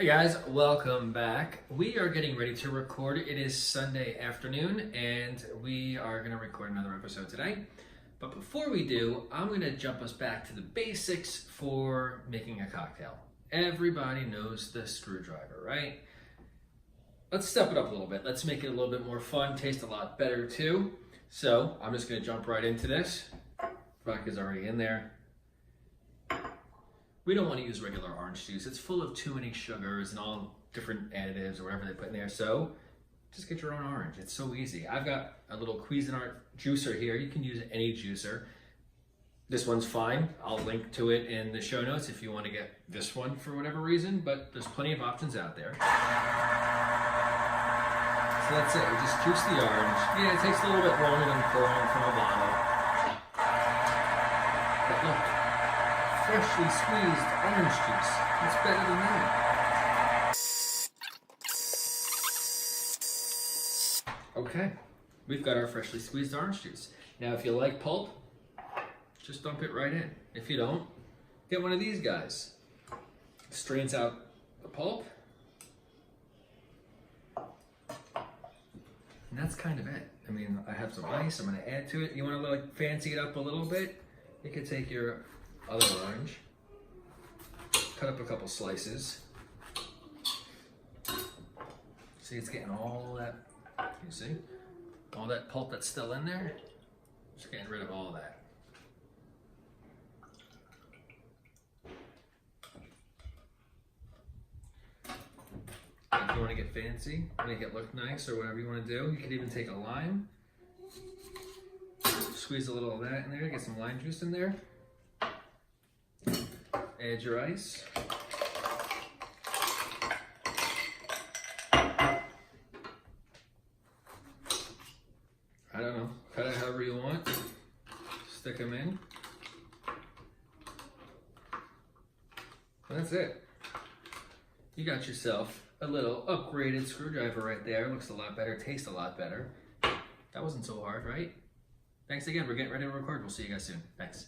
Hey guys, welcome back. We are getting ready to record. It is Sunday afternoon and we are going to record another episode today. But before we do, I'm going to jump us back to the basics for making a cocktail. Everybody knows the screwdriver, right? Let's step it up a little bit. Let's make it a little bit more fun, taste a lot better too. So I'm just going to jump right into this. Vodka's already in there. We don't want to use regular orange juice. It's full of too many sugars and all different additives or whatever they put in there. So just get your own orange. It's so easy. I've got a little Cuisinart juicer here. You can use any juicer. This one's fine. I'll link to it in the show notes if you want to get this one for whatever reason, but there's plenty of options out there. So that's it. We just juice the orange. Yeah, it takes a little bit longer than pouring from a bottle. But look. Freshly squeezed orange juice. What's better than that? Okay, we've got our freshly squeezed orange juice. Now, if you like pulp, just dump it right in. If you don't, get one of these guys. Strains out the pulp. And that's kind of it. I mean, I have some ice. I'm going to add to it. You want to like fancy it up a little bit? You could take your other orange, cut up a couple slices. See, it's getting all that, you see? All that pulp that's still in there, just getting rid of all that. If you want to get fancy, make it look nice or whatever you want to do, you could even take a lime, squeeze a little of that in there, get some lime juice in there. Add your ice. I don't know, cut it however you want. Stick them in. That's it. You got yourself a little upgraded screwdriver right there. Looks a lot better, tastes a lot better. That wasn't so hard, right? Thanks again. We're getting ready to record. We'll see you guys soon. Thanks.